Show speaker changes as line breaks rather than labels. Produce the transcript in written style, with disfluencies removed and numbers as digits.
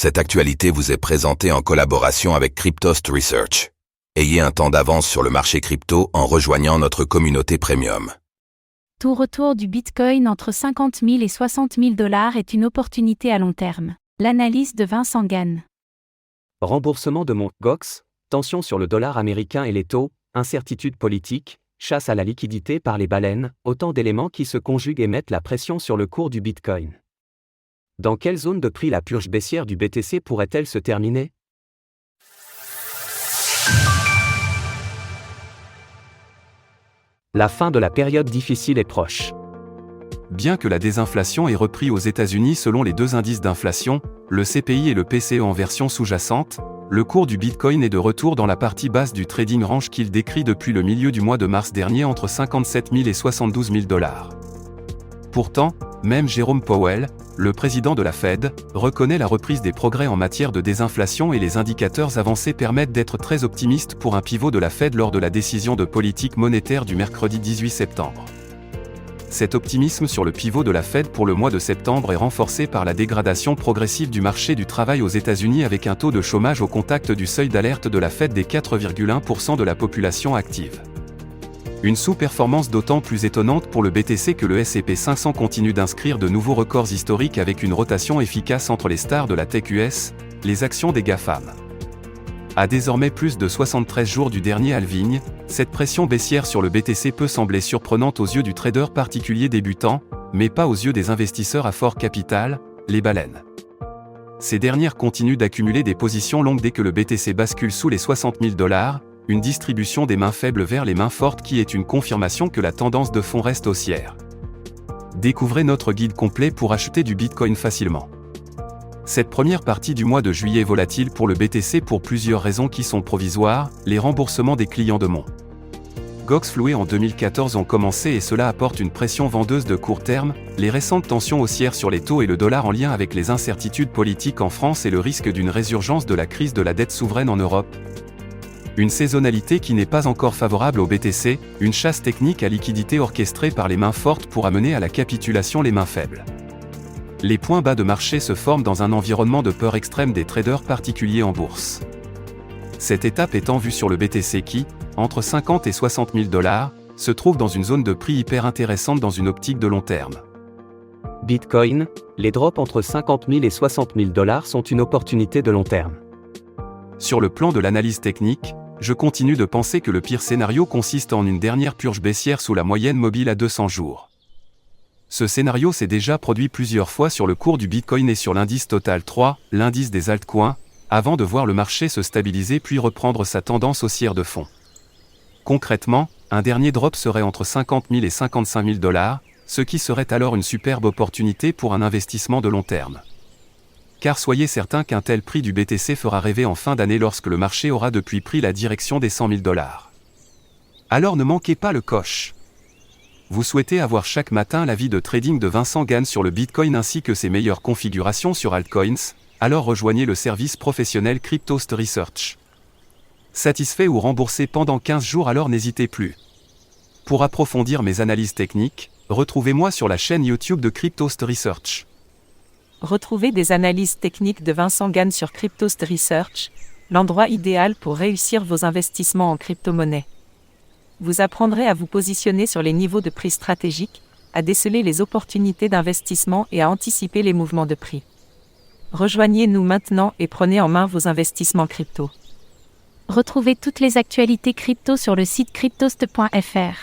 Cette actualité vous est présentée en collaboration avec Cryptost Research. Ayez un temps d'avance sur le marché crypto en rejoignant notre communauté premium.
Tout retour du Bitcoin entre 50 000 et 60 000 $ est une opportunité à long terme. L'analyse de Vincent Gann.
Remboursement de Mt. Gox, tension sur le dollar américain et les taux, incertitude politique, chasse à la liquidité par les baleines, autant d'éléments qui se conjuguent et mettent la pression sur le cours du Bitcoin. Dans quelle zone de prix la purge baissière du BTC pourrait-elle se terminer ? La fin de la période difficile est proche.
Bien que la désinflation ait repris aux États-Unis selon les deux indices d'inflation, le CPI et le PCE en version sous-jacente, le cours du Bitcoin est de retour dans la partie basse du trading range qu'il décrit depuis le milieu du mois de mars dernier entre 57 000 et 72 000 $. Pourtant, même Jérôme Powell, le président de la Fed, reconnaît la reprise des progrès en matière de désinflation et les indicateurs avancés permettent d'être très optimistes pour un pivot de la Fed lors de la décision de politique monétaire du mercredi 18 septembre. Cet optimisme sur le pivot de la Fed pour le mois de septembre est renforcé par la dégradation progressive du marché du travail aux États-Unis avec un taux de chômage au contact du seuil d'alerte de la Fed des 4,1% de la population active. Une sous-performance d'autant plus étonnante pour le BTC que le S&P 500 continue d'inscrire de nouveaux records historiques avec une rotation efficace entre les stars de la tech US, les actions des GAFAM. À désormais plus de 73 jours du dernier halving, cette pression baissière sur le BTC peut sembler surprenante aux yeux du trader particulier débutant, mais pas aux yeux des investisseurs à fort capital, les baleines. Ces dernières continuent d'accumuler des positions longues dès que le BTC bascule sous les 60 000 $, une distribution des mains faibles vers les mains fortes qui est une confirmation que la tendance de fond reste haussière. Découvrez notre guide complet pour acheter du Bitcoin facilement. Cette première partie du mois de juillet est volatile pour le BTC pour plusieurs raisons qui sont provisoires, les remboursements des clients de Mt. Gox floués en 2014 ont commencé et cela apporte une pression vendeuse de court terme, les récentes tensions haussières sur les taux et le dollar en lien avec les incertitudes politiques en France et le risque d'une résurgence de la crise de la dette souveraine en Europe. Une saisonnalité qui n'est pas encore favorable au BTC, une chasse technique à liquidité orchestrée par les mains fortes pour amener à la capitulation les mains faibles. Les points bas de marché se forment dans un environnement de peur extrême des traders particuliers en bourse. Cette étape étant vue sur le BTC qui, entre 50 et 60 000 $, se trouve dans une zone de prix hyper intéressante dans une optique de long terme.
Bitcoin, les drops entre 50 000 et 60 000 $ sont une opportunité de long terme.
Sur le plan de l'analyse technique, je continue de penser que le pire scénario consiste en une dernière purge baissière sous la moyenne mobile à 200 jours. Ce scénario s'est déjà produit plusieurs fois sur le cours du Bitcoin et sur l'indice Total 3, l'indice des altcoins, avant de voir le marché se stabiliser puis reprendre sa tendance haussière de fond. Concrètement, un dernier drop serait entre 50 000 et 55 000 $, ce qui serait alors une superbe opportunité pour un investissement de long terme. Car soyez certains qu'un tel prix du BTC fera rêver en fin d'année lorsque le marché aura depuis pris la direction des 100 000 $. Alors ne manquez pas le coche. Vous souhaitez avoir chaque matin l'avis de trading de Vincent Gann sur le Bitcoin ainsi que ses meilleures configurations sur altcoins, alors rejoignez le service professionnel Cryptost Research. Satisfait ou remboursé pendant 15 jours alors n'hésitez plus. Pour approfondir mes analyses techniques, retrouvez-moi sur la chaîne YouTube de Cryptost Research.
Retrouvez des analyses techniques de Vincent Gann sur Cryptost Research, l'endroit idéal pour réussir vos investissements en crypto-monnaie. Vous apprendrez à vous positionner sur les niveaux de prix stratégiques, à déceler les opportunités d'investissement et à anticiper les mouvements de prix. Rejoignez-nous maintenant et prenez en main vos investissements crypto.
Retrouvez toutes les actualités crypto sur le site cryptost.fr.